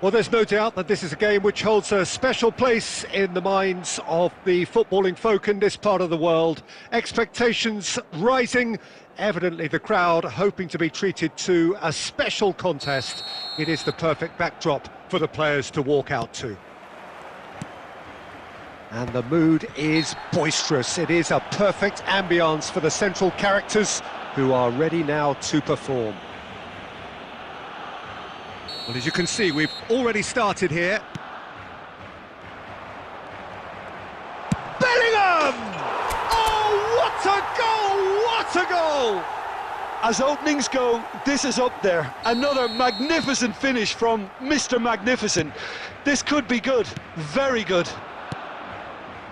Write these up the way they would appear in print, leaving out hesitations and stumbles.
Well, there's no doubt that this is a game which holds a special place in the minds of the footballing folk in this part of the world. Expectations rising, evidently the crowd hoping to be treated to a special contest. It is the perfect backdrop for the players to walk out to. And the mood is boisterous. It is a perfect ambience for the central characters who are ready now to perform. Well, as you can see, we've already started here. Bellingham! Oh, what a goal! What a goal! As openings go, this is up there. Another magnificent finish from Mr. Magnificent. This could be good, very good.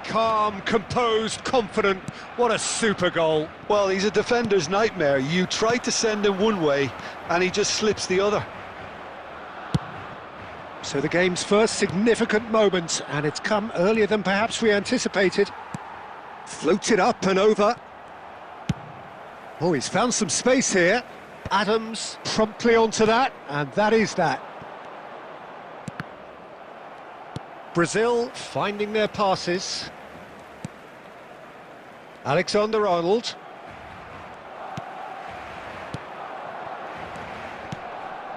Calm, composed, confident. What a super goal. Well, he's a defender's nightmare. You try to send him one way, and he just slips the other. So the game's first significant moment, and it's come earlier than perhaps we anticipated. Floated up and over. Oh, he's found some space here. Adams promptly onto that, and that is that. Brazil finding their passes. Alexander-Arnold.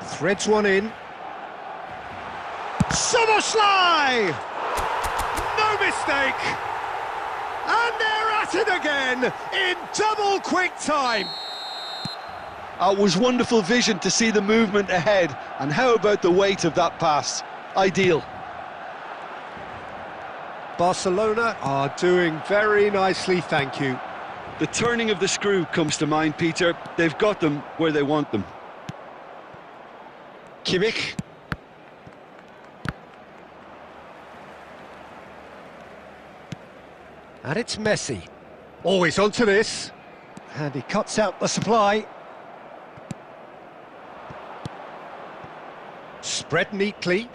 Threads one in. Soboslai! No mistake! And they're at it again in double quick time. It was wonderful vision to see the movement ahead, and how about the weight of that pass? Ideal. Barcelona are doing very nicely, thank you. The turning of the screw comes to mind, Peter. They've got them where they want them. Kimmich. And it's Messi. Always onto this. And he cuts out the supply. Spread neatly.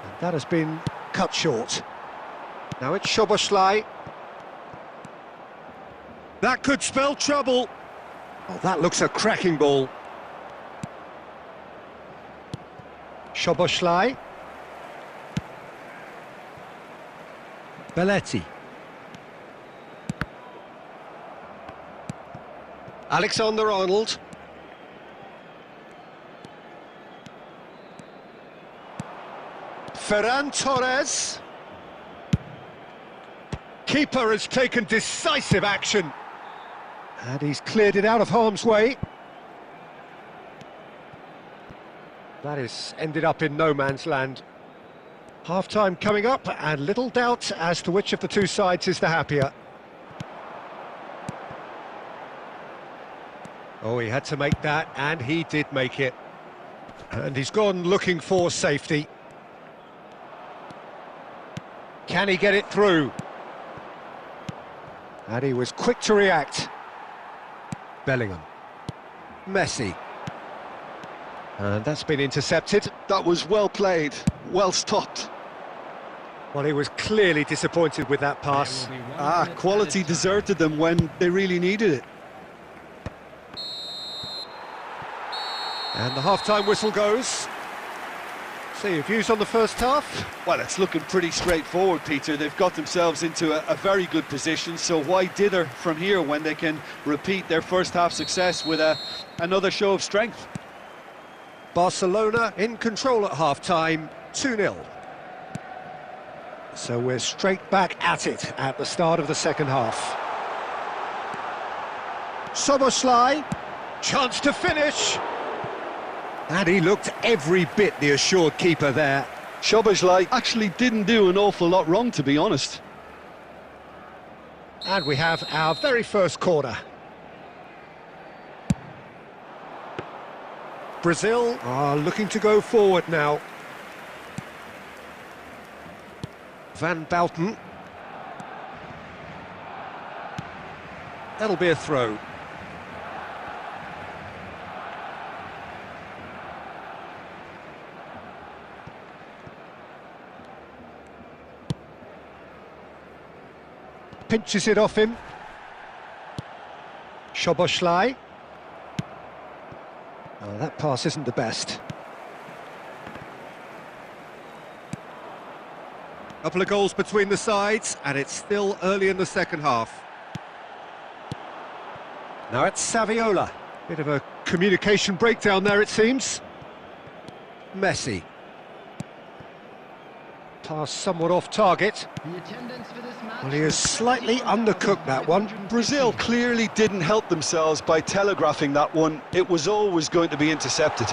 And that has been cut short. Now it's Szoboszlai. That could spell trouble. Oh, that looks a cracking ball. Szoboszlai. Belletti. Alexander-Arnold. Ferran Torres. Keeper has taken decisive action. And he's cleared it out of harm's way. That has ended up in no man's land. Half-time coming up, and little doubt as to which of the two sides is the happier. Oh, he had to make that, and he did make it. And he's gone looking for safety. Can he get it through? And he was quick to react. Bellingham. Messi. And that's been intercepted. That was well played, well stopped. Well, he was clearly disappointed with that pass. Quality deserted them when they really needed it. And the half-time whistle goes. So your views on the first half? Well, it's looking pretty straightforward, Peter. They've got themselves into a very good position, so why dither from here when they can repeat their first half success with another show of strength? Barcelona in control at half-time, 2-0. So we're straight back at it at the start of the second half. Szoboszlai, chance to finish. And he looked every bit the assured keeper there. Szoboszlai actually didn't do an awful lot wrong, to be honest. And we have our very first corner. Brazil are looking to go forward now. Van Bouten. That'll be a throw. pinches it off him. Szoboszlai. Oh, that pass isn't the best. Couple of goals between the sides, and it's still early in the second half. Now it's Saviola. Bit of a communication breakdown there, it seems. Messi. Pass somewhat off target. Well, he is slightly undercooked, that one. Brazil clearly didn't help themselves by telegraphing that one. It was always going to be intercepted.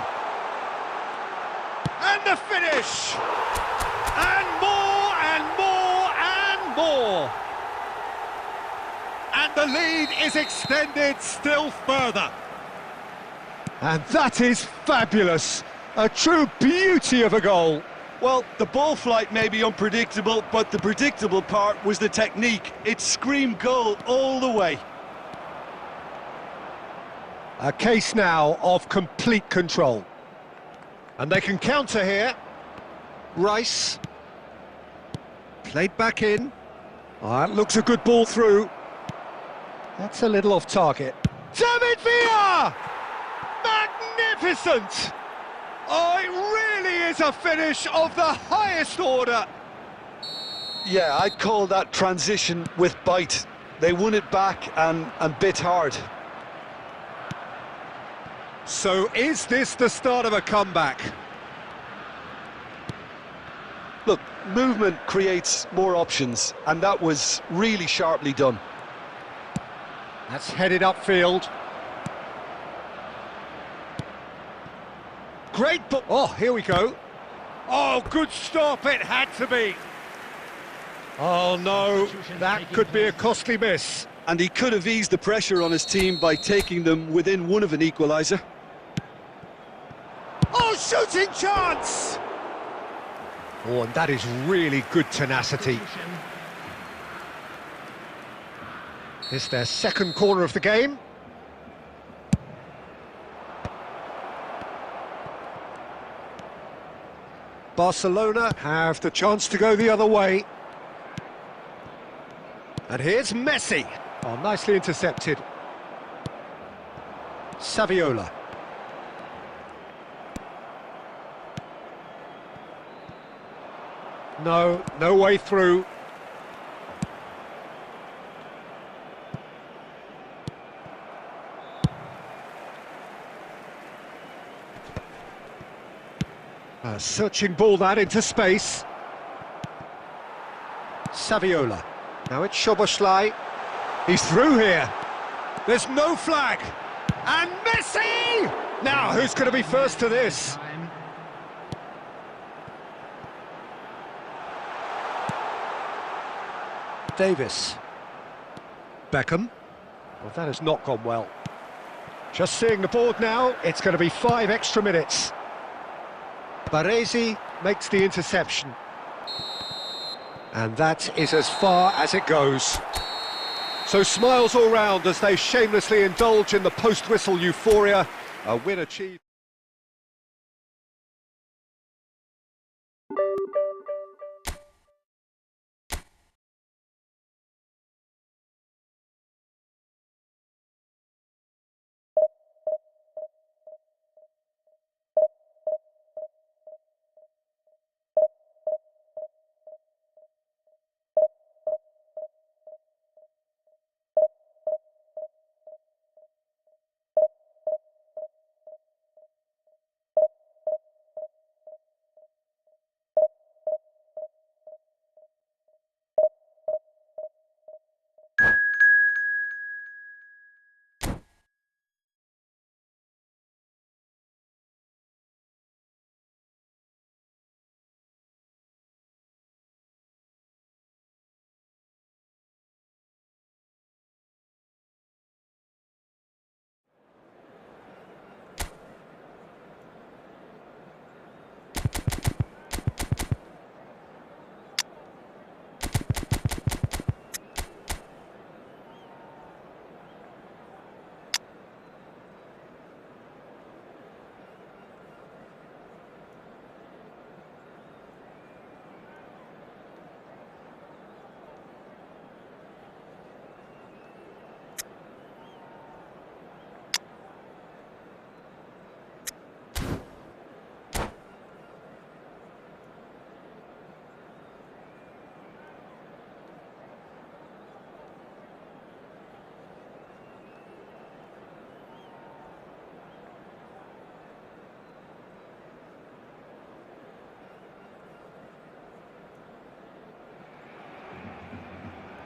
And the finish! And more, and more, and more! And the lead is extended still further. And that is fabulous. A true beauty of a goal. Well, the ball flight may be unpredictable, but the predictable part was the technique. It screamed goal all the way. A case now of complete control. And they can counter here. Rice. Played back in. Oh, that looks a good ball through. That's a little off target. David Villa! Magnificent! Oh, it really is a finish of the highest order. Yeah, I'd call that transition with bite. They won it back and bit hard. So is this the start of a comeback? Look, movement creates more options, and that was really sharply done. That's headed upfield. Great ball. Oh, here we go. Oh, good stop, it had to be. Oh no, that could be a costly miss. And he could have eased the pressure on his team by taking them within one of an equaliser. Oh, shooting chance! Oh, and that is really good tenacity. It's their second corner of the game. Barcelona have the chance to go the other way. And here's Messi. Oh, nicely intercepted. Saviola. No way through. A searching ball that into space. Saviola. Now it's Szoboszlai. He's through here. There's no flag. And Messi! Now, who's going to be first to this? Davis. Beckham. Well, that has not gone well. Just seeing the board now, it's going to be 5 extra minutes. Baresi makes the interception. And that is as far as it goes. So smiles all round as they shamelessly indulge in the post-whistle euphoria. A win achieved.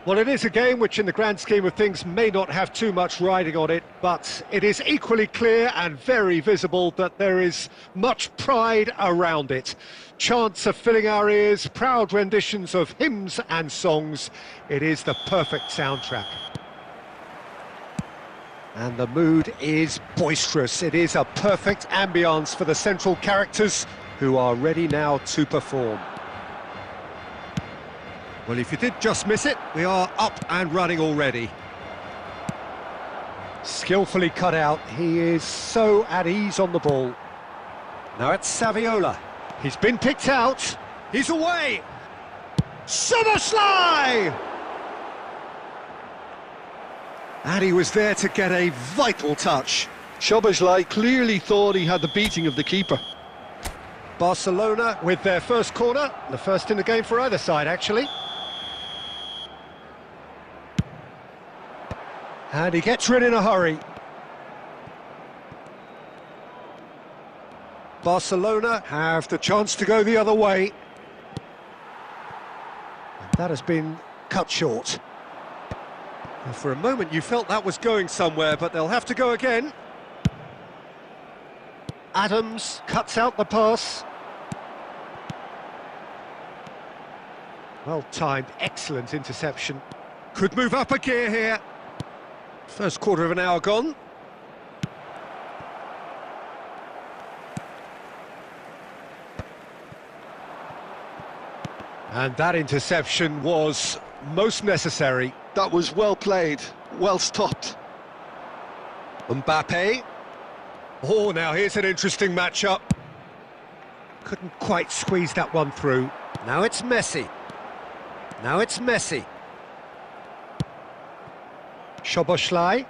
Well, it is a game which in the grand scheme of things may not have too much riding on it, but it is equally clear and very visible that there is much pride around it. Chants are filling our ears, proud renditions of hymns and songs. It is the perfect soundtrack. And the mood is boisterous. It is a perfect ambience for the central characters who are ready now to perform. Well, if you did just miss it, we are up and running already. Skillfully cut out. He is so at ease on the ball. Now it's Saviola. He's been picked out. He's away. Szoboszlai! And he was there to get a vital touch. Szoboszlai clearly thought he had the beating of the keeper. Barcelona with their first corner. The first in the game for either side, actually. And he gets rid in a hurry. Barcelona have the chance to go the other way. And that has been cut short. And for a moment you felt that was going somewhere, but they'll have to go again. Adams cuts out the pass. Well timed, excellent interception. Could move up a gear here. First quarter of an hour gone. And that interception was most necessary. That was well played, well stopped. Mbappe. Oh, now here's an interesting matchup. Couldn't quite squeeze that one through. Now it's Messi. Now it's Messi. Szoboszlai.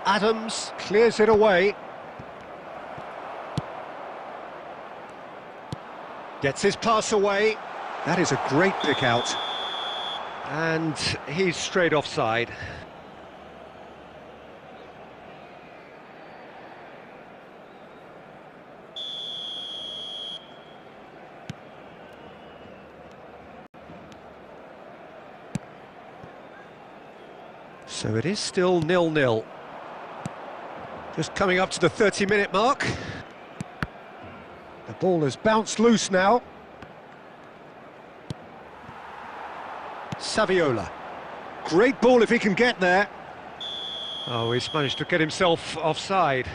Adams clears it away. Gets his pass away. That is a great pick out. And he's straight offside. So it is still 0-0. Just coming up to the 30-minute mark. The ball has bounced loose now. Saviola. Great ball if he can get there. Oh, he's managed to get himself offside.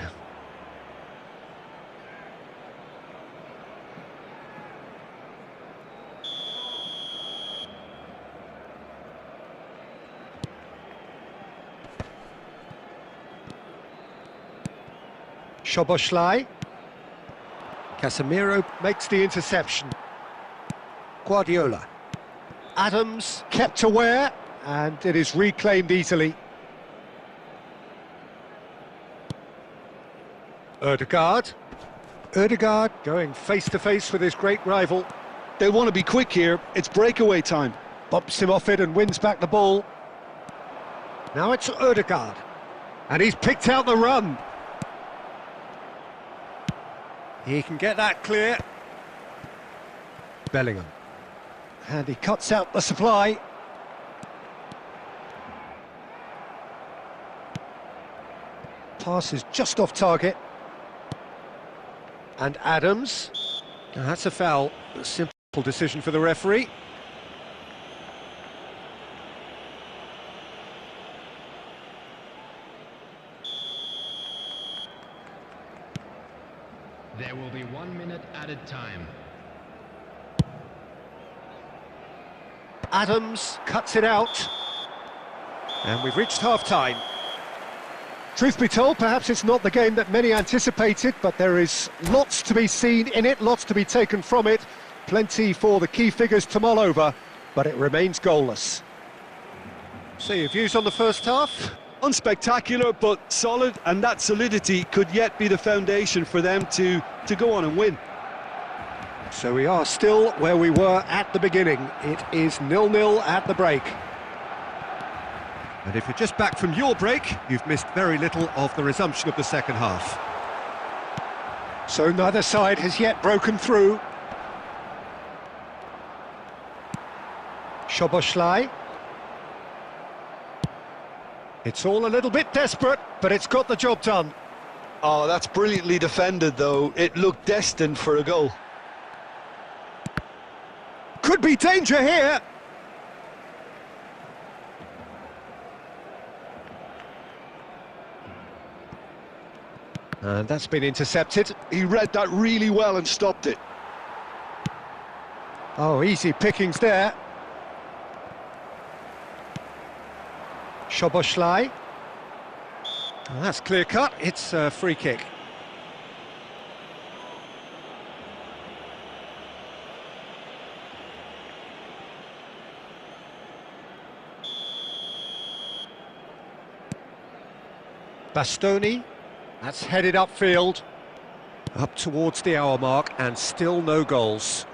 Szoboszlai. Casemiro makes the interception. Guardiola. Adams kept aware, and it is reclaimed easily. Ødegaard. Ødegaard going face-to-face with his great rival. They want to be quick here, it's breakaway time. Bumps him off it and wins back the ball. Now it's Ødegaard. And he's picked out the run. He can get that clear. Bellingham. And he cuts out the supply. Pass is just off target. And Adams. Now that's a foul. A simple decision for the referee. There will be 1 minute added time. Adams cuts it out. And we've reached half-time. Truth be told, perhaps it's not the game that many anticipated, but there is lots to be seen in it, lots to be taken from it. Plenty for the key figures to mull over, but it remains goalless. So your views on the first half? Unspectacular, but solid, and that solidity could yet be the foundation for them to go on and win. So we are still where we were at the beginning. It is 0-0 at the break. And if you're just back from your break, you've missed very little of the resumption of the second half. So neither side has yet broken through. Szoboszlai. It's all a little bit desperate, but it's got the job done. Oh, that's brilliantly defended, though. It looked destined for a goal. Could be danger here. And that's been intercepted. He read that really well and stopped it. Oh, easy pickings there. Szoboszlai. Well, that's clear cut. It's a free kick. Bastoni. That's headed upfield. Up towards the hour mark and still no goals.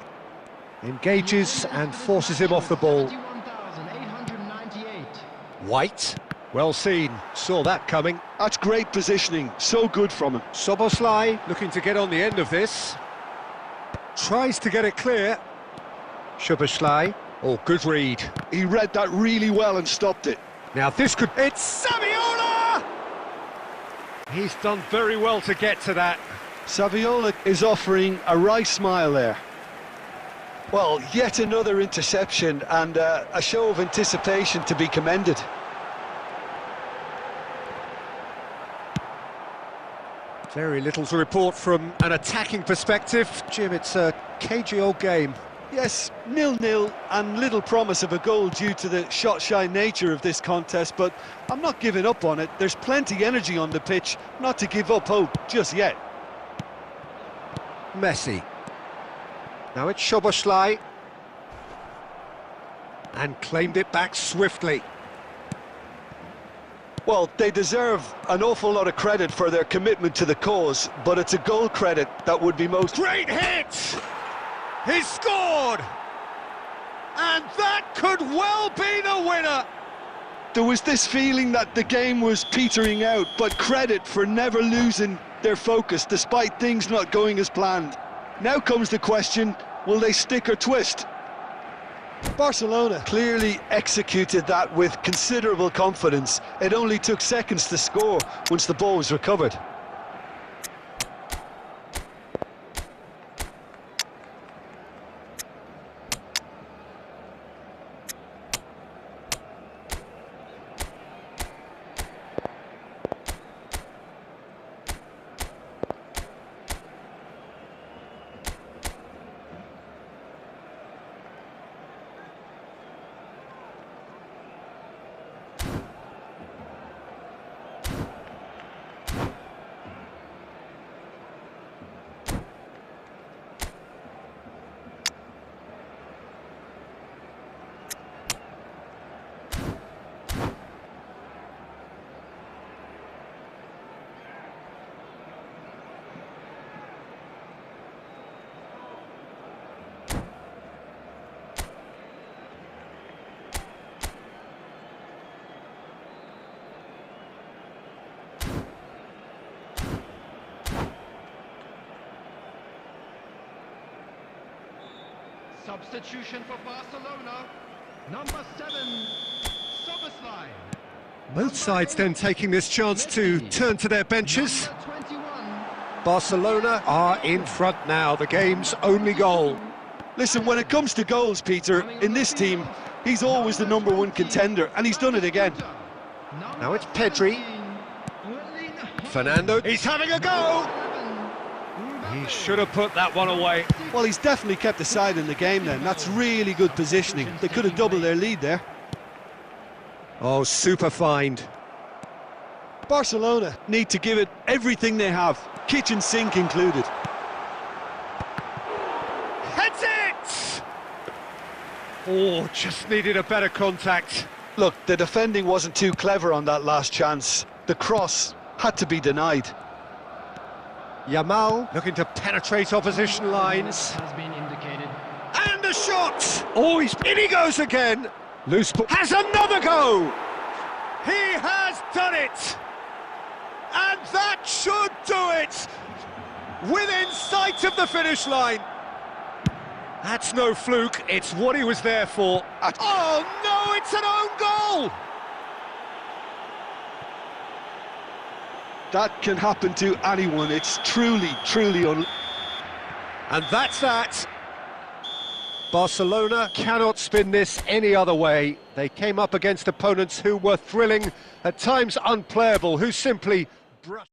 Engages and forces him off the ball. White. Well seen. Saw that coming. That's great positioning. So good from him. Szoboszlai looking to get on the end of this. Tries to get it clear. Szoboszlai. Oh, good read. He read that really well and stopped it. Now this could... It's Saviola! He's done very well to get to that. Saviola is offering a wry smile there. Well, yet another interception and a show of anticipation to be commended. Very little to report from an attacking perspective. Jim, it's a cagey old game. Yes, 0-0 and little promise of a goal due to the shot-shy nature of this contest, but I'm not giving up on it. There's plenty energy on the pitch, not to give up hope just yet. Messi. Now it's Szoboszlai. And claimed it back swiftly. Well, they deserve an awful lot of credit for their commitment to the cause, but it's a goal credit that would be most... Great hit! He's scored! And that could well be the winner! There was this feeling that the game was petering out, but credit for never losing their focus despite things not going as planned. Now comes the question, will they stick or twist? Barcelona clearly executed that with considerable confidence. It only took seconds to score once the ball was recovered. Substitution for Barcelona, number 7, Szoboszlai. Both sides then taking this chance to turn to their benches. Barcelona are in front now, the game's only goal. Listen, when it comes to goals, Peter, in this team, he's always the #1 contender, and he's done it again. Now it's Pedri. Fernando, he's having a go! He should have put that one away. Well, he's definitely kept the side in the game then. That's really good positioning. They could have doubled their lead there. Oh, super find. Barcelona need to give it everything they have, kitchen sink included. Heads it! Oh, just needed a better contact. Look, the defending wasn't too clever on that last chance. The cross had to be denied. Yamal looking to penetrate opposition lines. Has been indicated. And a shot! Oh, in he goes again! Loose ball. Has another go! He has done it! And that should do it! Within sight of the finish line. That's no fluke, it's what he was there for. Oh no, it's an own goal! That can happen to anyone. It's truly And that's that. Barcelona cannot spin this any other way. They came up against opponents who were thrilling, at times unplayable, who simply brushed.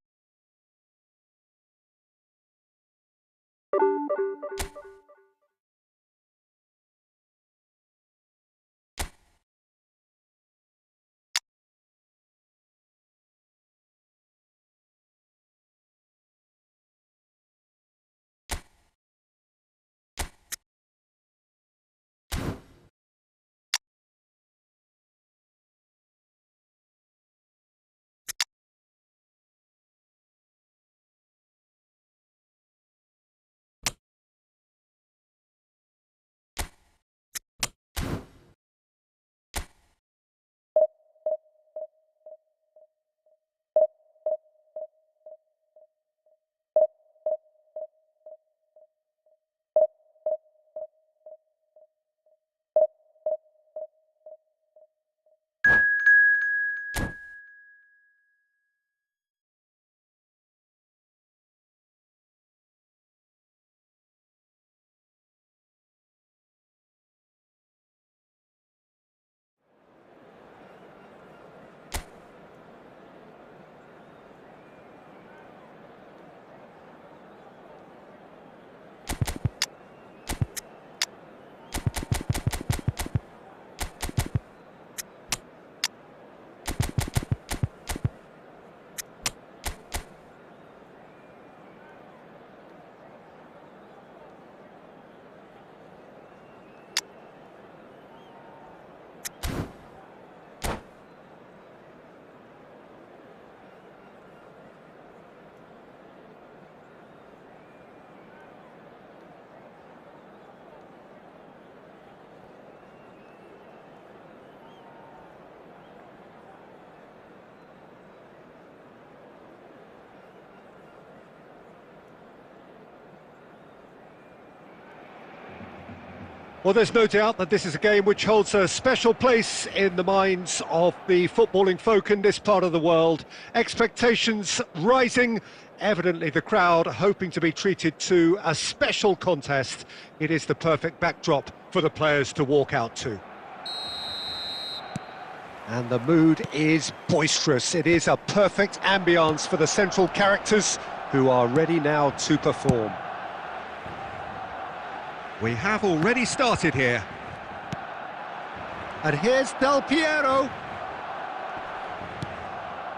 Well, there's no doubt that this is a game which holds a special place in the minds of the footballing folk in this part of the world. Expectations rising, evidently the crowd hoping to be treated to a special contest. It is the perfect backdrop for the players to walk out to. And the mood is boisterous. It is a perfect ambience for the central characters who are ready now to perform. We have already started here. And here's Del Piero.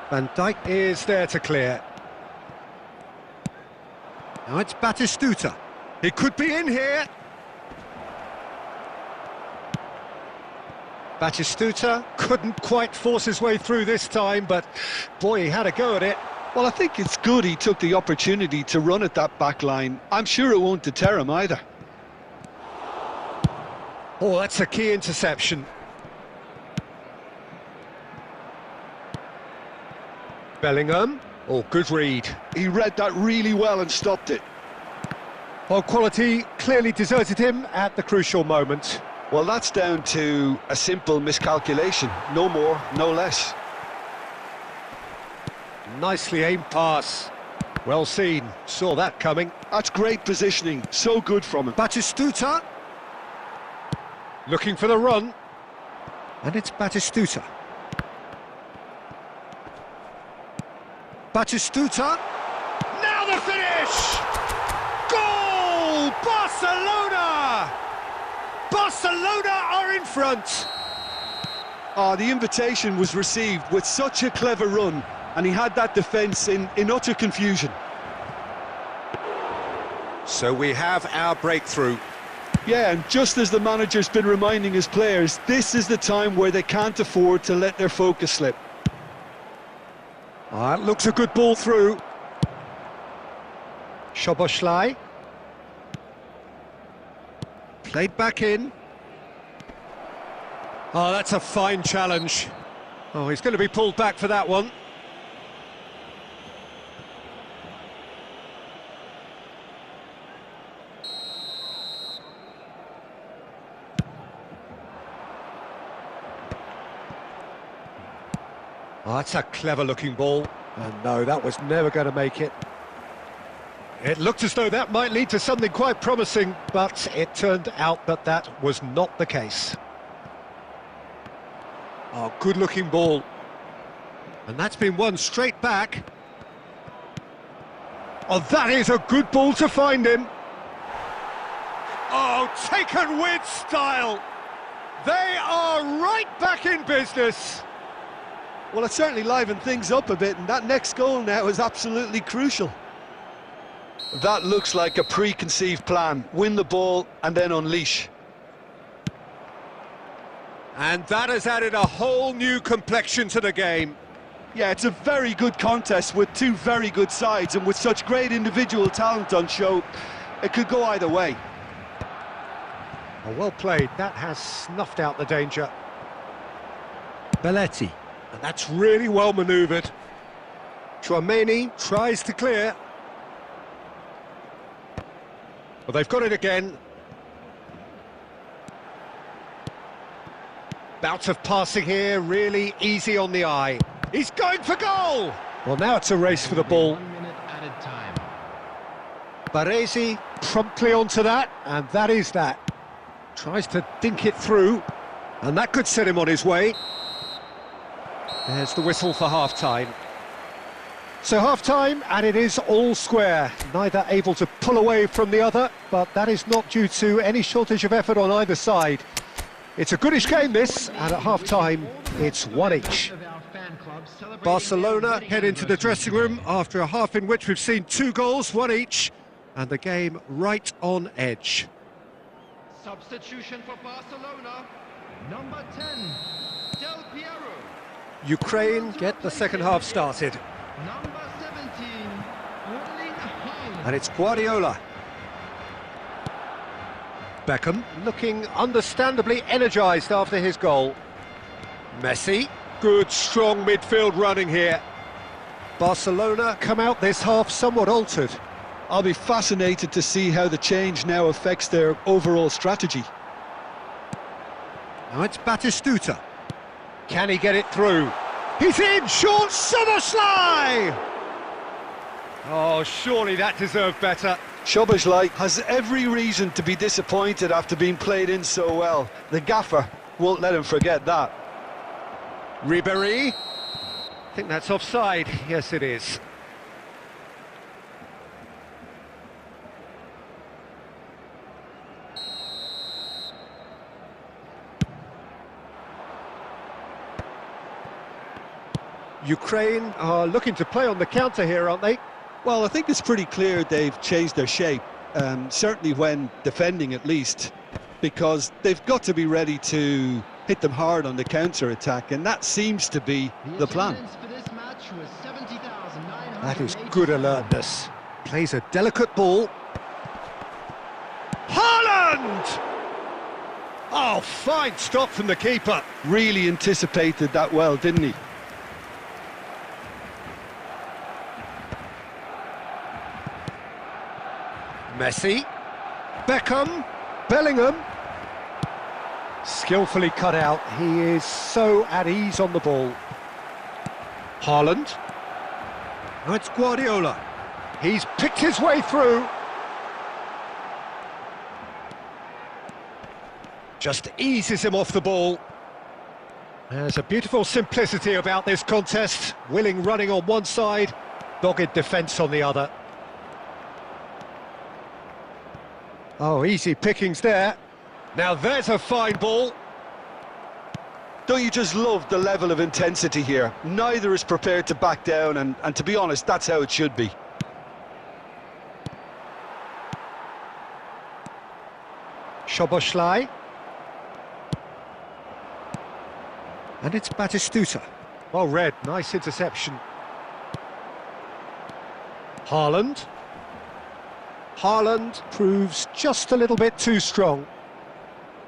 Van Dijk is there to clear. Now it's Batistuta. He could be in here. Batistuta couldn't quite force his way through this time, but boy, he had a go at it. Well, I think it's good he took the opportunity to run at that back line. I'm sure it won't deter him either. Oh, that's a key interception. Bellingham. Oh, good read. He read that really well and stopped it. Well, quality clearly deserted him at the crucial moment. Well, that's down to a simple miscalculation. No more, no less. Nicely aimed pass. Well seen. Saw that coming. That's great positioning. So good from him. Batistuta. Looking for the run. And it's Batistuta. Batistuta. Now the finish! Goal! Barcelona! Barcelona are in front. Oh, the invitation was received with such a clever run, and he had that defence in utter confusion. So we have our breakthrough. Yeah, and just as the manager's been reminding his players, this is the time where they can't afford to let their focus slip. That looks a good ball through. Szoboszlai. Played back in. Oh, that's a fine challenge. Oh, he's going to be pulled back for that one. Oh, that's a clever-looking ball. And no, that was never going to make it. It looked as though that might lead to something quite promising, but it turned out that that was not the case. Oh, good-looking ball. And that's been won straight back. Oh, that is a good ball to find him. Oh, taken with style. They are right back in business. Well, it certainly livened things up a bit, and that next goal now is absolutely crucial. That looks like a preconceived plan. Win the ball and then unleash. And that has added a whole new complexion to the game. Yeah, it's a very good contest with two very good sides, and with such great individual talent on show, it could go either way. Oh, well played. That has snuffed out the danger. Belletti. And that's really well manoeuvred. Chouameni tries to clear. Well, they've got it again. Bout of passing here, really easy on the eye. He's going for goal! Well, now it's a race for the ball. 1 minute added time. Baresi promptly onto that, and that is that. Tries to dink it through, and that could set him on his way. There's the whistle for half-time. So half-time, and it is all square. Neither able to pull away from the other, but that is not due to any shortage of effort on either side. It's a goodish game, this, and at half-time, it's one each. Barcelona head into the dressing room after a half in which we've seen 2 goals, 1 each, and the game right on edge. Substitution for Barcelona, number 10, Del Piero. Ukraine get the second half started. Number 17, Erling Haaland. And it's Guardiola. Beckham looking understandably energised after his goal. Messi, good strong midfield running here. Barcelona come out this half somewhat altered. I'll be fascinated to see how the change now affects their overall strategy. Now it's Batistuta. Can he get it through? He's in! Short Szoboszlai! Oh, surely that deserved better. Szoboszlai has every reason to be disappointed after being played in so well. The gaffer won't let him forget that. Ribéry. I think that's offside. Yes, it is. Ukraine are looking to play on the counter here, aren't they? Well, I think it's pretty clear they've changed their shape, certainly when defending at least, because they've got to be ready to hit them hard on the counter-attack, and that seems to be the plan. That is good alertness. Plays a delicate ball. Haaland! Oh, fine stop from the keeper. Really anticipated that well, didn't he? Messi, Beckham, Bellingham. Skillfully cut out. He is so at ease on the ball. Haaland. Now it's Guardiola. He's picked his way through. Just eases him off the ball. There's a beautiful simplicity about this contest. Willing running on one side, dogged defence on the other. Oh, easy pickings there. Now there's a fine ball. Don't you just love the level of intensity here? Neither is prepared to back down, and to be honest, that's how it should be. Szoboszlai. And it's Batistuta. Well read, nice interception. Haaland. Haaland proves just a little bit too strong.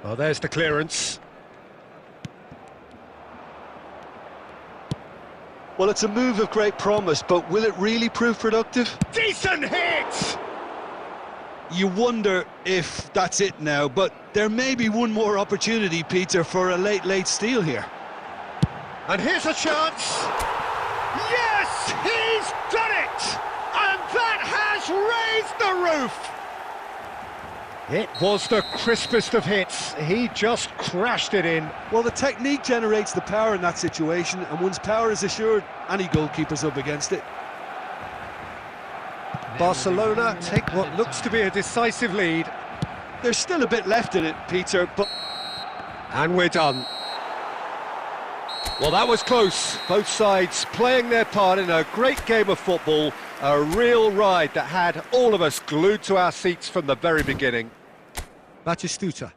Well, there's the clearance. Well, it's a move of great promise, but will it really prove productive? Decent hit! You wonder if that's it now, but there may be one more opportunity, Peter, for a late steal here. And here's a chance. Yes, he's done it! And that has raised the roof! It was the crispest of hits. He just crashed it in. Well, the technique generates the power in that situation, and once power is assured, any goalkeeper's up against it. Barcelona take what looks to be a decisive lead. There's still a bit left in it, Peter, but... And we're done. Well, that was close. Both sides playing their part in a great game of football. A real ride that had all of us glued to our seats from the very beginning. Batistuta.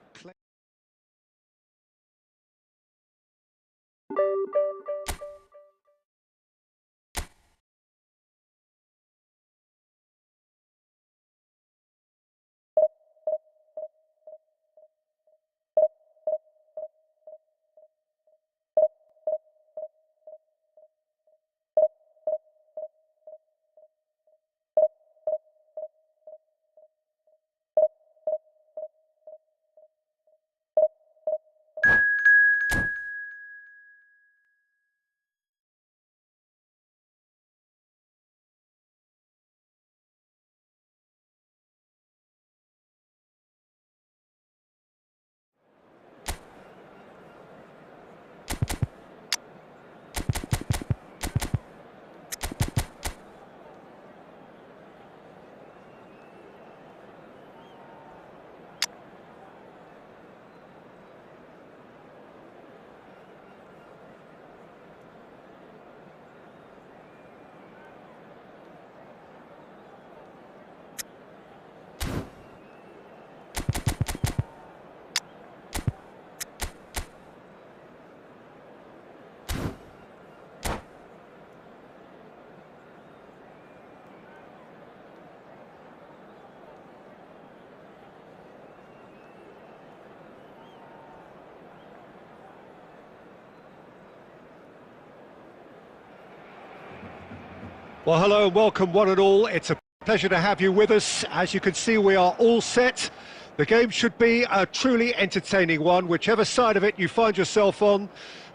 Well, hello and welcome one and all. It's a pleasure to have you with us. As you can see, we are all set. The game should be a truly entertaining one, whichever side of it you find yourself on.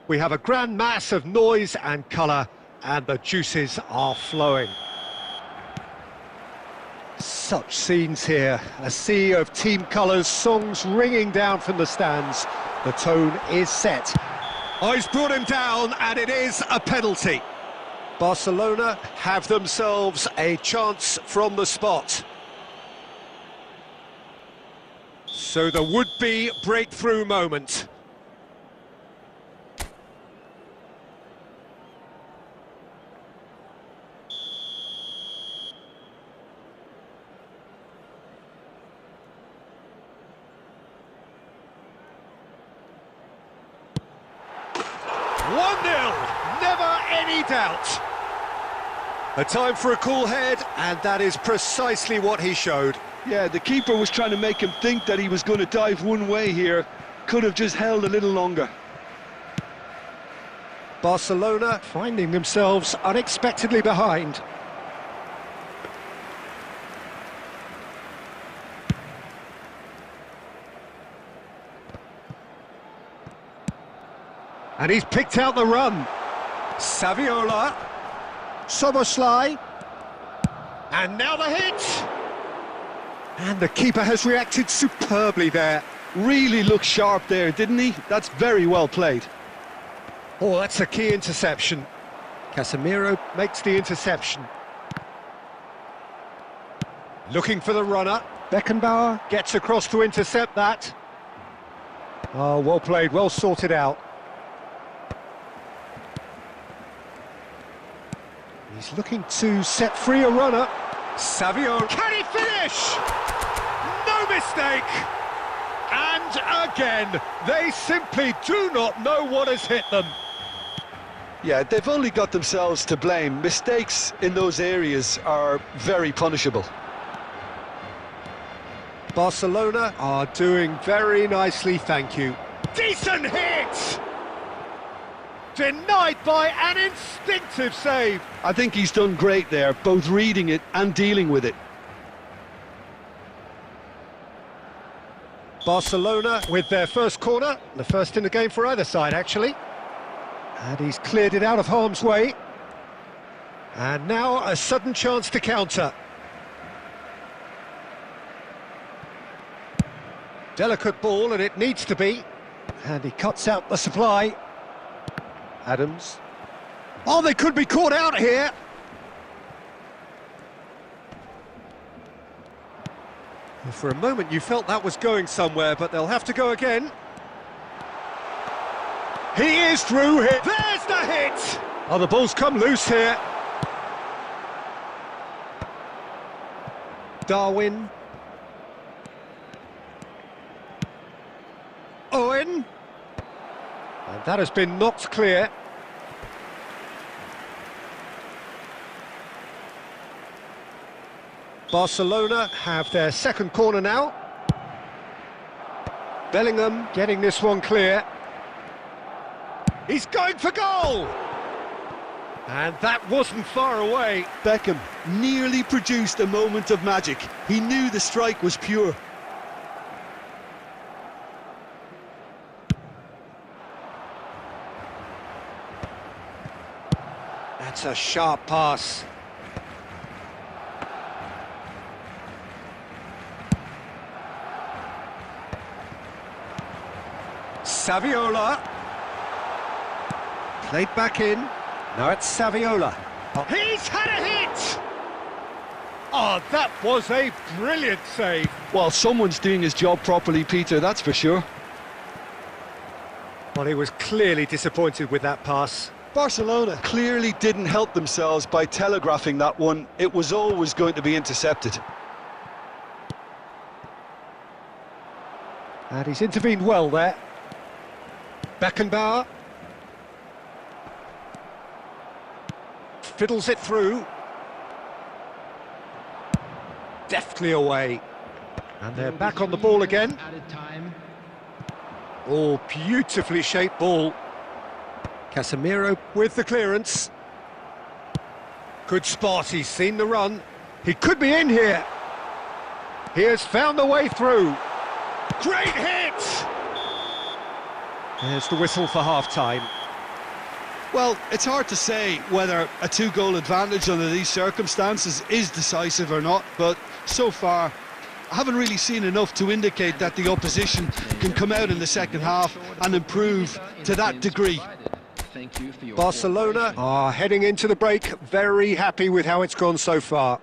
We have a grand mass of noise and colour, and the juices are flowing. Such scenes here, a sea of team colours, songs ringing down from the stands. The tone is set. Oh, he's brought him down, and it is a penalty. Barcelona have themselves a chance from the spot. So the would-be breakthrough moment. Never any doubt. A time for a cool head, and that is precisely what he showed. Yeah, the keeper was trying to make him think that he was going to dive one way here. Could have just held a little longer. Barcelona finding themselves unexpectedly behind. And he's picked out the run. Saviola. Soboslai. And now the hit. And the keeper has reacted superbly there. Really looked sharp there, didn't he? That's very well played. Oh, that's a key interception. Casemiro makes the interception. Looking for the runner. Beckenbauer gets across to intercept that. Oh, well played, well sorted out. He's looking to set free a runner. Savio, can he finish? No mistake! And again, they simply do not know what has hit them. Yeah, they've only got themselves to blame. Mistakes in those areas are very punishable. Barcelona are doing very nicely, thank you. Decent hit! Denied by an instinctive save. I think he's done great there, both reading it and dealing with it. Barcelona with their first corner, the first in the game for either side, actually. And he's cleared it out of harm's way. And now a sudden chance to counter. Delicate ball, and it needs to be. And he cuts out the supply. Adams. Oh, they could be caught out here. For a moment you felt that was going somewhere, but they'll have to go again. He is through here. There's the hit! Oh, the ball's come loose here. Darwin. Owen. And that has been knocked clear. Barcelona have their second corner now. Bellingham getting this one clear. He's going for goal! And that wasn't far away. Beckham nearly produced a moment of magic. He knew the strike was pure. That's a sharp pass. Saviola. Played back in. Now it's Saviola. Oh. He's had a hit! Oh, that was a brilliant save. Well, someone's doing his job properly, Peter, that's for sure. Well, he was clearly disappointed with that pass. Barcelona clearly didn't help themselves by telegraphing that one. It was always going to be intercepted. And he's intervened well there. Beckenbauer. Fiddles it through. Deftly away. And they're back on the ball again. Oh, beautifully shaped ball. Casemiro with the clearance. Good spot, he's seen the run. He could be in here. He has found the way through. Great hit! There's the whistle for half-time. Well, it's hard to say whether a two-goal advantage under these circumstances is decisive or not, but so far I haven't really seen enough to indicate that the opposition can come out in the second half and improve to that degree. Barcelona are heading into the break, very happy with how it's gone so far.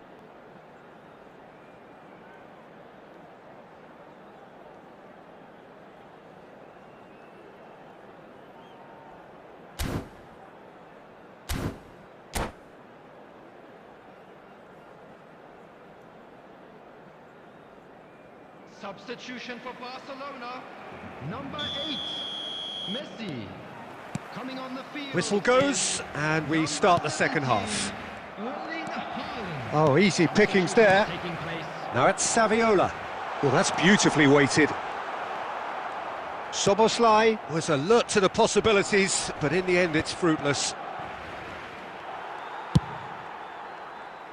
Substitution for Barcelona, number 8, Messi. Coming on the field. Whistle goes, and we start the second half. Oh, easy pickings there. Now it's Saviola. Well, that's beautifully weighted. Soboslai was alert to the possibilities, but in the end it's fruitless.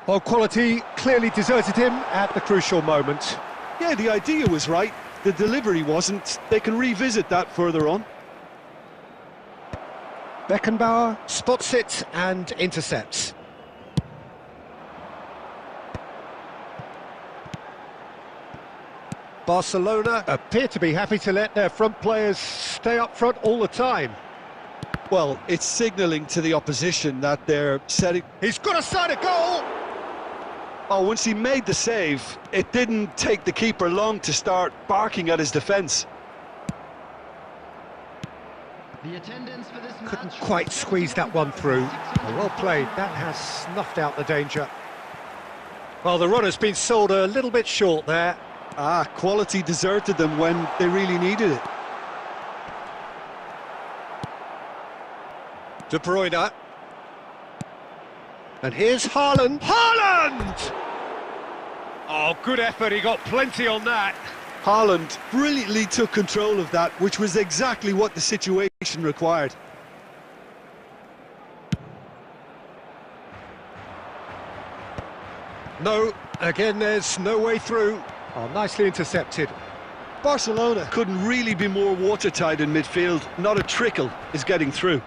Well, quality clearly deserted him at the crucial moment. Yeah, the idea was right, the delivery wasn't. They can revisit that further on. Beckenbauer spots it and intercepts. Barcelona appear to be happy to let their front players stay up front all the time. Well, it's signalling to the opposition that they're setting... He's got a side of goal! Oh, once he made the save, it didn't take the keeper long to start barking at his defence. The attendance for this Couldn't match quite squeeze that one through. Well played, that has snuffed out the danger. Well, the run has been sold a little bit short there. Ah, quality deserted them when they really needed it. De Bruyne. And here's Haaland. Haaland! Oh, good effort, he got plenty on that. Haaland brilliantly took control of that, which was exactly what the situation required. No, again there's no way through. Oh, nicely intercepted. Barcelona couldn't really be more watertight in midfield. Not a trickle is getting through.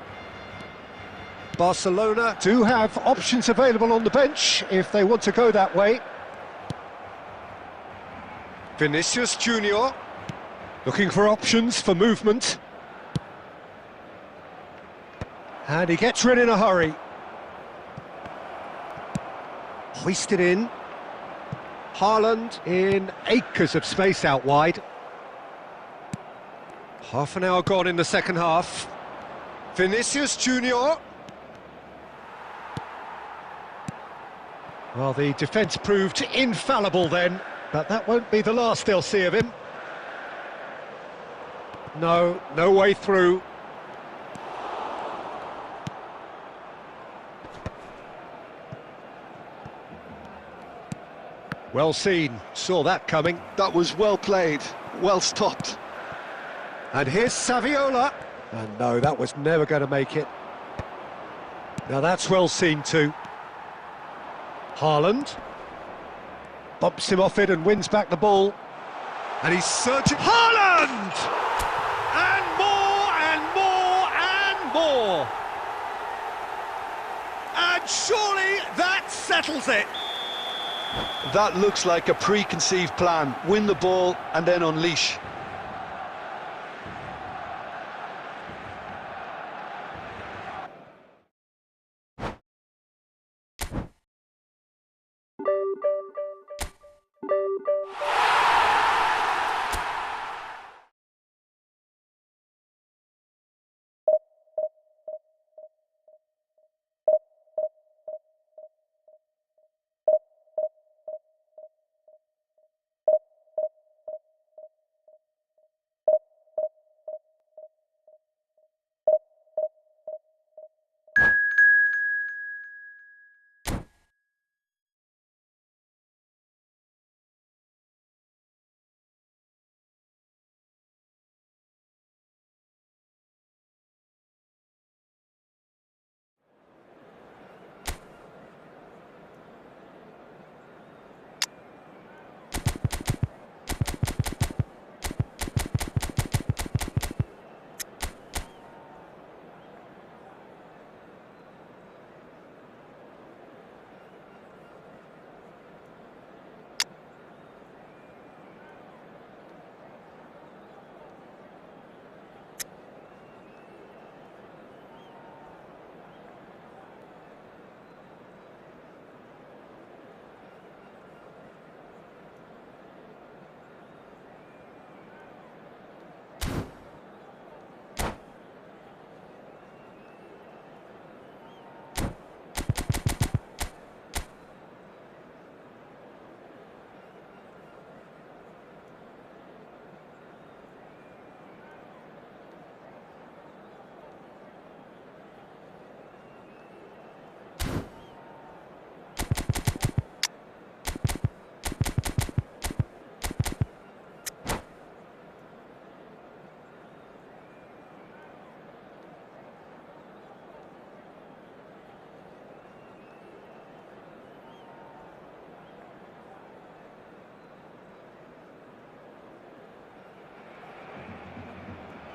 Barcelona do have options available on the bench if they want to go that way. Vinicius Junior looking for options for movement. And he gets rid in a hurry. Hoisted in. Haaland in acres of space out wide. Half an hour gone in the second half. Vinicius Junior. Well, the defence proved infallible then, but that won't be the last they'll see of him. No way through. Well seen, saw that coming. That was well played, well stopped. And here's Saviola. And no, that was never going to make it. Now that's well seen too. Haaland bumps him off it and wins back the ball. And he's searching. Haaland! And more and more and more. And surely that settles it. That looks like a preconceived plan. Win the ball and then unleash.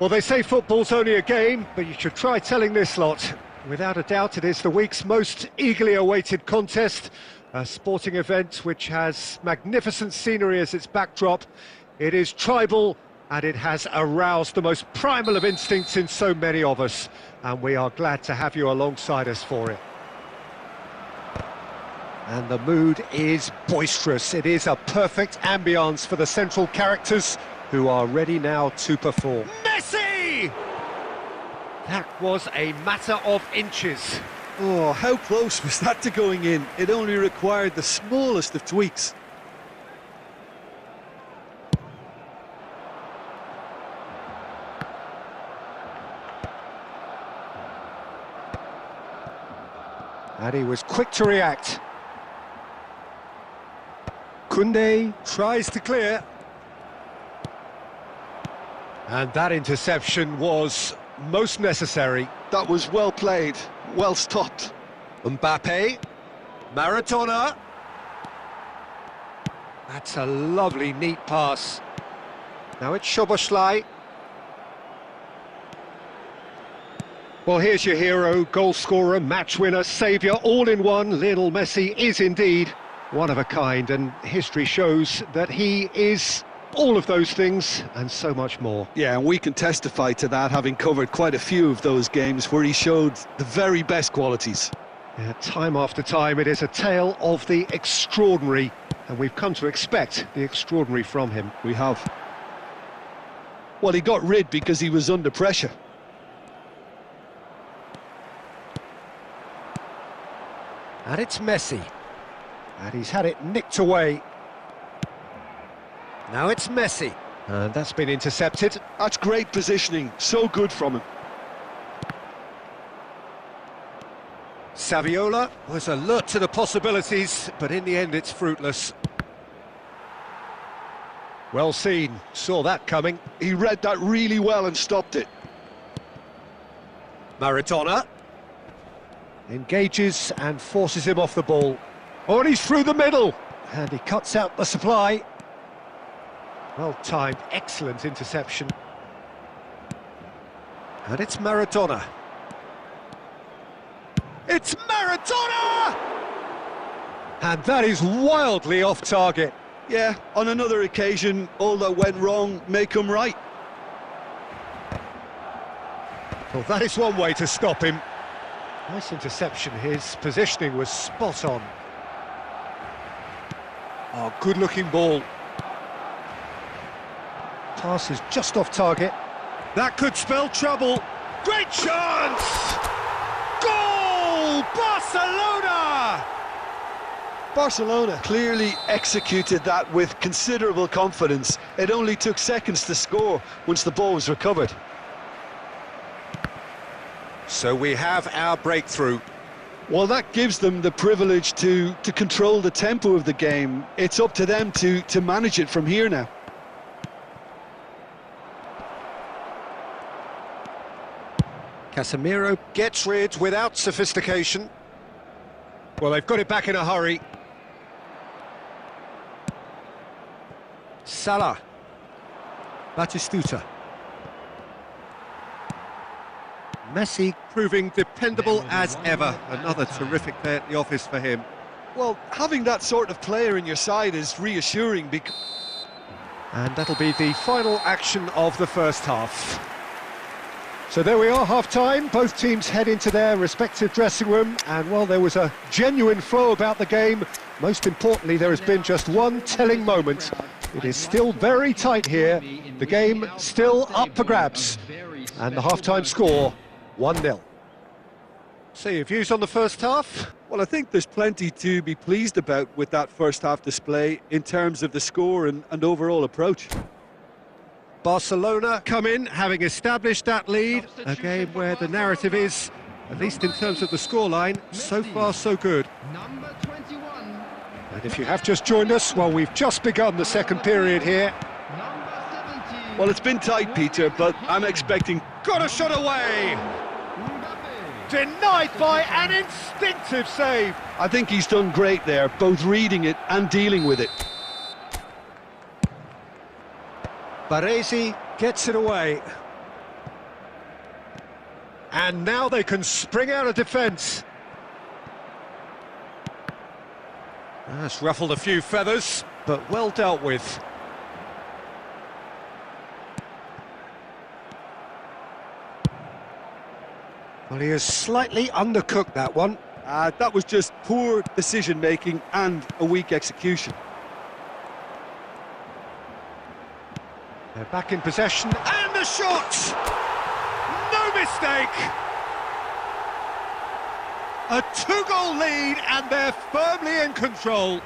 Well, they say football's only a game, but you should try telling this lot. Without a doubt, it is the week's most eagerly awaited contest, a sporting event which has magnificent scenery as its backdrop. It is tribal, and it has aroused the most primal of instincts in so many of us, and we are glad to have you alongside us for it. And the mood is boisterous. It is a perfect ambience for the central characters, who are ready now to perform. Messi! That was a matter of inches. Oh, how close was that to going in? It only required the smallest of tweaks. And he was quick to react. Koundé tries to clear. And that interception was most necessary. That was well played, well stopped. Mbappe, Maradona. That's a lovely, neat pass. Now it's Szoboszlai. Well, here's your hero, goal scorer, match winner, saviour, all in one. Lionel Messi is indeed one of a kind, and history shows that he is all of those things and so much more. Yeah, and we can testify to that, having covered quite a few of those games where he showed the very best qualities. Yeah, time after time, it is a tale of the extraordinary, and we've come to expect the extraordinary from him. We have. Well, he got rid because he was under pressure. And it's Messi. And he's had it nicked away. Now it's Messi. And that's been intercepted. That's great positioning, so good from him. Saviola was alert to the possibilities, but in the end it's fruitless. Well seen, saw that coming. He read that really well and stopped it. Maradona engages and forces him off the ball. Oh, and he's through the middle, and he cuts out the supply. Well timed, excellent interception. And it's Maradona. It's Maradona! And that is wildly off target. Yeah, on another occasion, all that went wrong may come right. Well, that is one way to stop him. Nice interception, his positioning was spot on. Oh, good-looking ball. Pass is just off target. That could spell trouble. Great chance! Goal! Barcelona! Barcelona clearly executed that with considerable confidence. It only took seconds to score once the ball was recovered. So we have our breakthrough. Well, that gives them the privilege to control the tempo of the game. It's up to them to manage it from here now. Casemiro gets rid without sophistication. Well, they've got it back in a hurry. Salah. Batistuta. Messi proving dependable as ever. Another terrific day at the office for him. Well, having that sort of player in your side is reassuring because... And that'll be the final action of the first half. So there we are, half-time. Both teams head into their respective dressing room, and well, there was a genuine flow about the game. Most importantly, there has been just one telling moment. It is still very tight here. The game still up for grabs. And the half-time score, 1-0. So your views on the first half? Well, I think there's plenty to be pleased about with that first half display in terms of the score and overall approach. Barcelona come in, having established that lead. A game where the narrative is, at least in terms of the scoreline, so far so good. Number 21. And if you have just joined us, well, we've just begun the second period here. Number 17. Well, it's been tight, Peter, but I'm expecting... Got a shot away! Mbappe. Denied by an instinctive save. I think he's done great there, both reading it and dealing with it. Baresi gets it away. And now they can spring out of defence. That's ruffled a few feathers, but well dealt with. Well, he has slightly undercooked that one. That was just poor decision-making and a weak execution. They're back in possession, and the shot! No mistake! A two-goal lead, and they're firmly in control.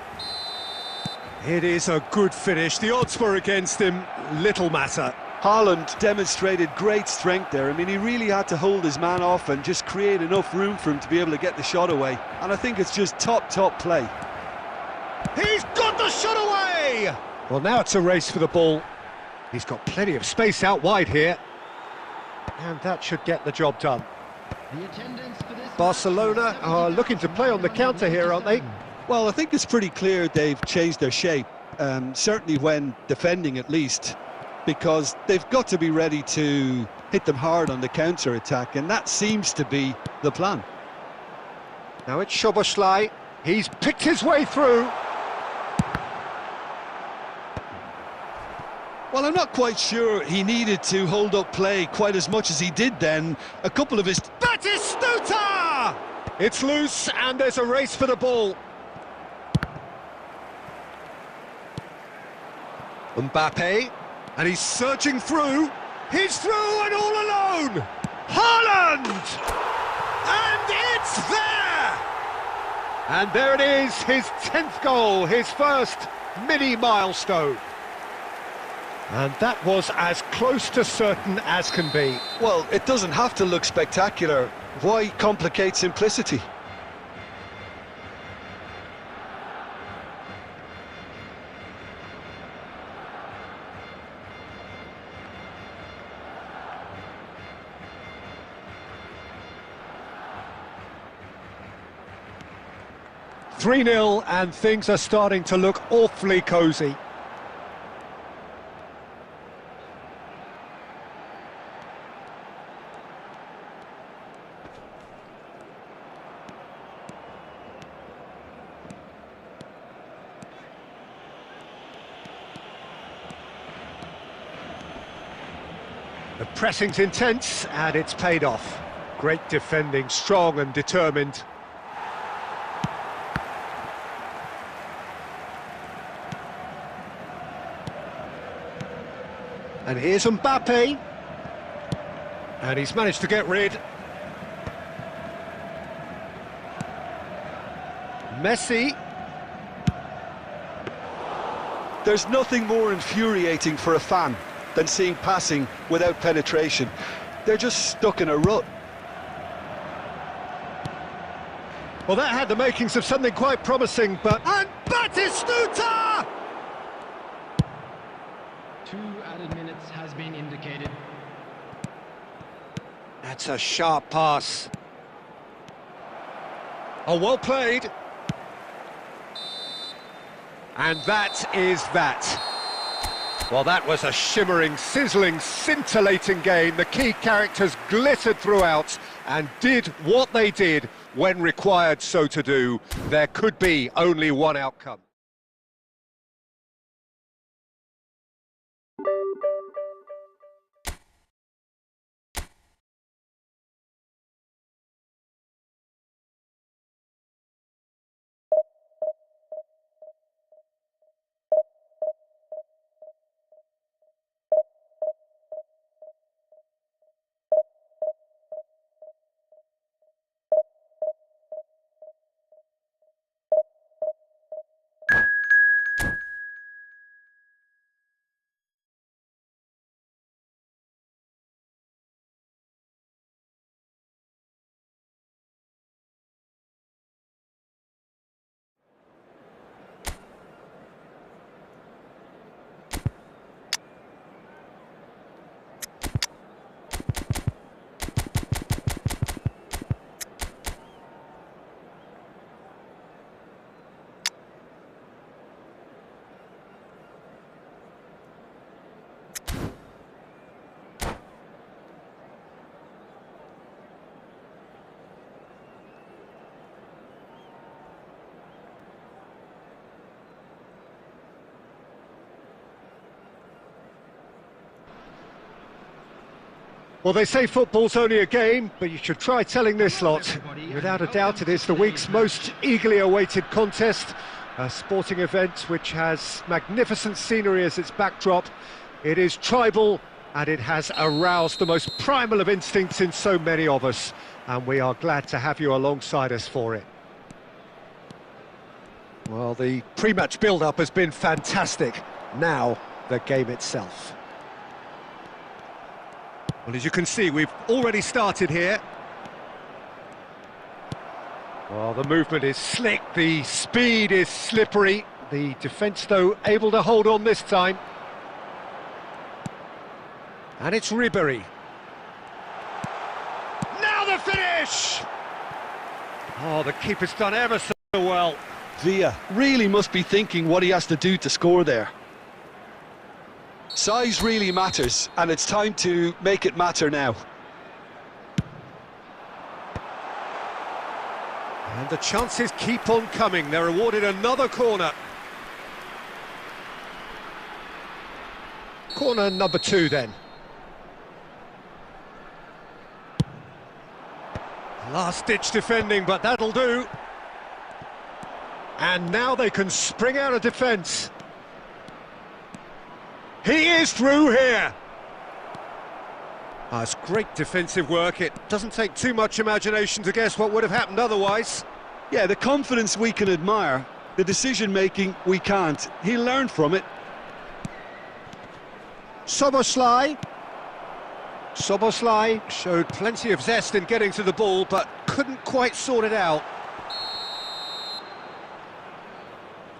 It is a good finish. The odds were against him, little matter. Haaland demonstrated great strength there. I mean, he really had to hold his man off and just create enough room for him to be able to get the shot away. And I think it's just top play. He's got the shot away! Well, now it's a race for the ball. He's got plenty of space out wide here. And that should get the job done. The attendance for this Barcelona are looking to play on the counter here, aren't they? Well, I think it's pretty clear they've changed their shape, certainly when defending at least, because they've got to be ready to hit them hard on the counter-attack, and that seems to be the plan. Now it's Szoboszlai. He's picked his way through. Well, I'm not quite sure he needed to hold up play quite as much as he did then. A couple of his... Batistuta! It's loose and there's a race for the ball. Mbappe, and he's surging through. He's through and all alone. Haaland! And it's there! And there it is, his 10th goal, his first mini milestone. And that was as close to certain as can be. Well, it doesn't have to look spectacular. Why complicate simplicity? "3-0 and things are starting to look awfully cosy. The pressing's intense and it's paid off. Great defending, strong and determined. And here's Mbappe. And he's managed to get rid. Messi. There's nothing more infuriating for a fan than seeing passing without penetration. They're just stuck in a rut. Well, that had the makings of something quite promising, but... And Batistuta! 2 added minutes has been indicated. That's a sharp pass. Oh, well played. And that is that. Well, that was a shimmering, sizzling, scintillating game. The key characters glittered throughout and did what they did when required so to do. There could be only one outcome. Well, they say football's only a game, but you should try telling this lot. Without a doubt, it is the week's most eagerly awaited contest, a sporting event which has magnificent scenery as its backdrop. It is tribal, and it has aroused the most primal of instincts in so many of us, and we are glad to have you alongside us for it. Well, the pre-match build-up has been fantastic. Now, the game itself. Well, as you can see, we've already started here. Well, the movement is slick, the speed is slippery. The defence, though, able to hold on this time. And it's Ribery. Now the finish! Oh, the keeper's done ever so well. Villa really must be thinking what he has to do to score there. Size really matters, and it's time to make it matter now. And the chances keep on coming. They're awarded another corner. Corner number 2 then. Last-ditch defending, but that'll do. And now they can spring out of defence. He is through here. It's great defensive work. It doesn't take too much imagination to guess what would have happened otherwise. Yeah, the confidence we can admire, the decision-making we can't. He learned from it. Soboslai showed plenty of zest in getting to the ball, but couldn't quite sort it out.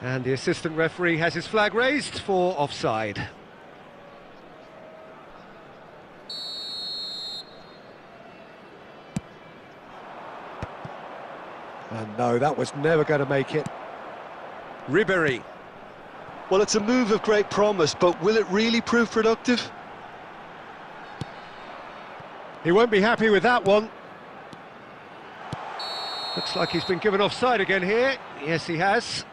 And the assistant referee has his flag raised for offside. And no, that was never going to make it. Ribéry. Well, it's a move of great promise, but will it really prove productive? He won't be happy with that one. Looks like he's been given offside again here. Yes, he has.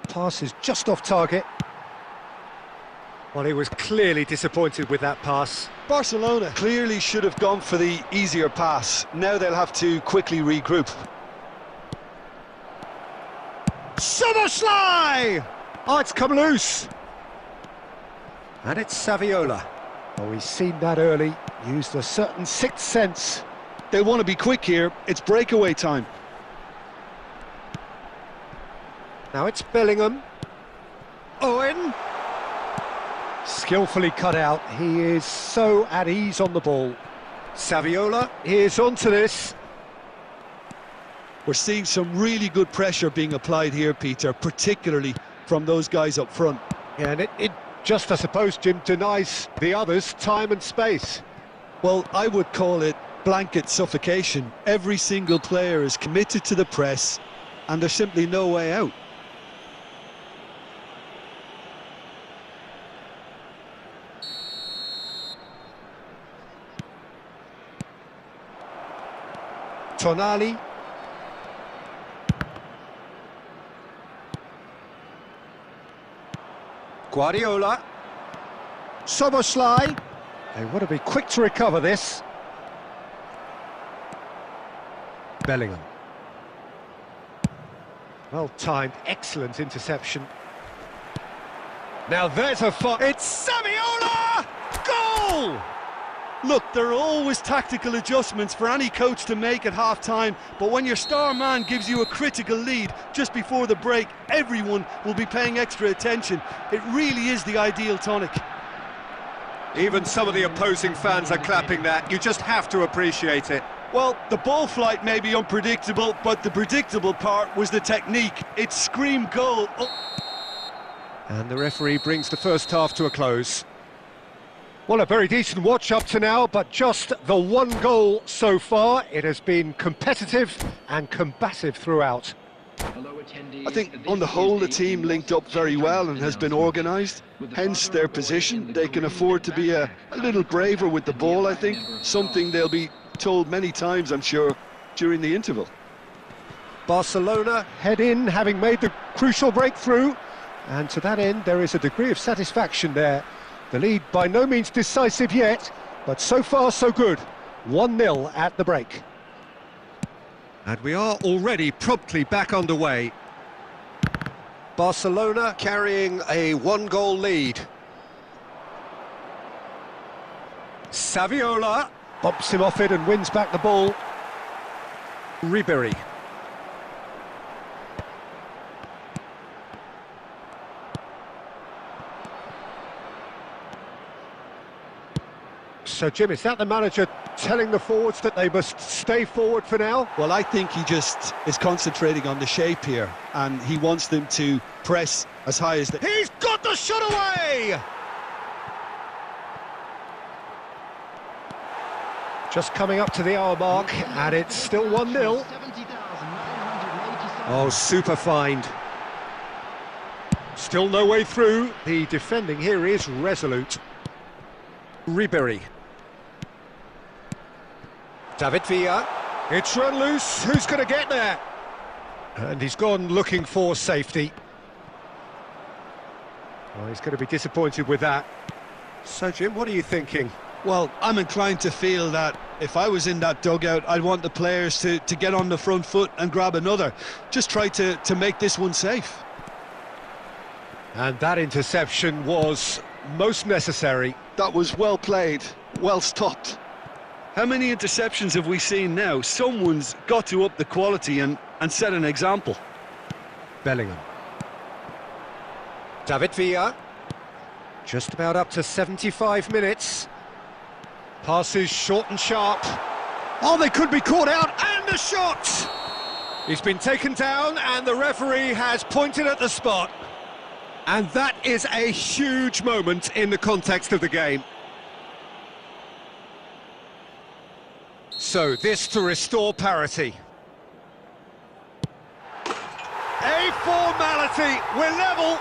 Pass is just off target. Well, he was clearly disappointed with that pass. Barcelona clearly should have gone for the easier pass. Now they'll have to quickly regroup. Soboslai! Oh, it's come loose. And it's Saviola. Oh, he's seen that early. Used a certain sixth sense. They want to be quick here. It's breakaway time. Now it's Bellingham. Owen. Skillfully cut out. He is so at ease on the ball. Saviola is onto this. We're seeing some really good pressure being applied here, Peter, particularly from those guys up front. Yeah, and it just, I suppose, Jim, denies the others time and space. Well, I would call it blanket suffocation. Every single player is committed to the press, and there's simply no way out. Tonali. Guardiola. Soboslai. They want to be quick to recover this. Bellingham. Well timed, excellent interception. Now there's a fire. It's Saviola! Goal! Look, there are always tactical adjustments for any coach to make at half-time, but when your star man gives you a critical lead just before the break, everyone will be paying extra attention. It really is the ideal tonic. Even some of the opposing fans are clapping that. You just have to appreciate it. Well, the ball flight may be unpredictable, but the predictable part was the technique. It screamed goal. And the referee brings the first half to a close. Well, a very decent watch up to now, but just the one goal so far. It has been competitive and combative throughout. I think on the whole the team linked up very well and has been organised, hence their position. They can afford to be a little braver with the ball, I think, something they'll be told many times, I'm sure, during the interval. Barcelona head in, having made the crucial breakthrough, and to that end there is a degree of satisfaction there. The lead by no means decisive yet, but so far so good. 1-0 at the break. And we are already promptly back underway. Barcelona carrying a one-goal lead. Saviola bumps him off it and wins back the ball. Ribéry. So, Jim, is that the manager telling the forwards that they must stay forward for now? Well, I think he just is concentrating on the shape here, and he wants them to press as high as they... He's got the shot away! Just coming up to the hour mark, and it's still 1-0. Oh, super find. Still no way through. The defending here is resolute. Ribery. David Villa. It's run loose. Who's going to get there? And he's gone looking for safety. Oh, he's going to be disappointed with that. So, Jim, what are you thinking? Well, I'm inclined to feel that if I was in that dugout, I'd want the players to get on the front foot and grab another. Just try to make this one safe. And that interception was most necessary. That was well played, well stopped. How many interceptions have we seen now? Someone's got to up the quality and set an example. Bellingham. David Villa. Just about up to 75 minutes. Passes short and sharp. Oh, they could be caught out, and the shot! He's been taken down, and the referee has pointed at the spot. And that is a huge moment in the context of the game. So, this to restore parity. A formality, we're level.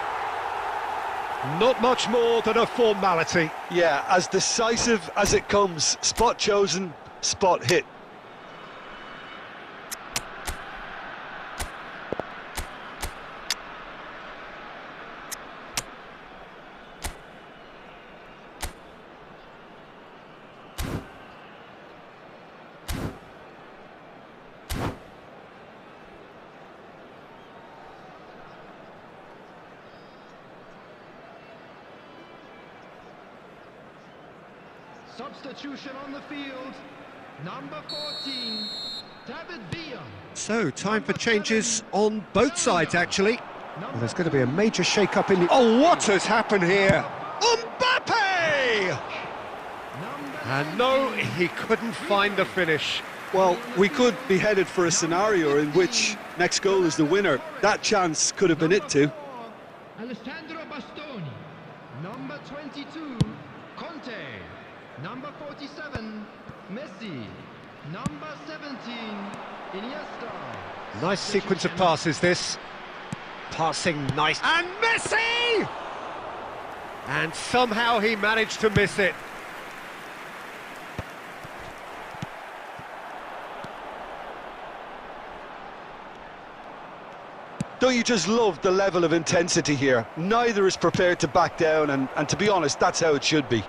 Not much more than a formality. Yeah, as decisive as it comes. Spot chosen, spot hit. Substitution on the field, number 14, David Villa. So, time for changes on both sides, actually. Well, there's going to be a major shake-up in the... Oh, what has happened here? Mbappe! And no, he couldn't find the finish. Well, we could be headed for a scenario in which next goal is the winner. That chance could have been it too. Alessandro Bastoni, number 22, Conte. Number 47, Messi. Number 17, Iniesta. Nice sequence of passes, this. Passing nice. And Messi! And somehow he managed to miss it. Don't you just love the level of intensity here? Neither is prepared to back down, and to be honest, that's how it should be.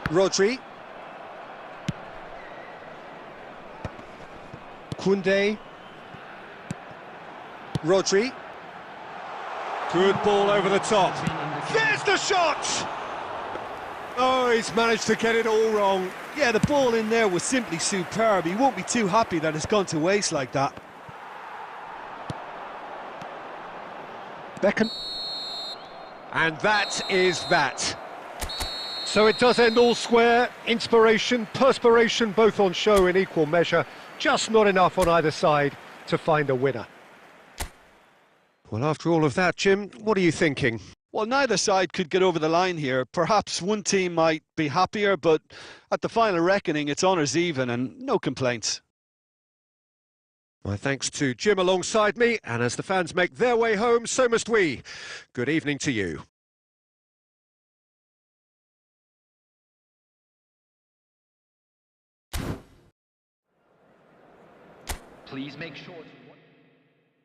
Rodri. Koundé. Rodri. Good ball over the top. There's the shot! Oh, he's managed to get it all wrong. Yeah, the ball in there was simply superb. He won't be too happy that it's gone to waste like that. Beckham. And that is that. So it does end all square. Inspiration, perspiration, both on show in equal measure. Just not enough on either side to find a winner. Well, after all of that, Jim, what are you thinking? Well, neither side could get over the line here. Perhaps one team might be happier, but at the final reckoning, it's honours even and no complaints. My thanks to Jim alongside me, and as the fans make their way home, so must we. Good evening to you. Please make sure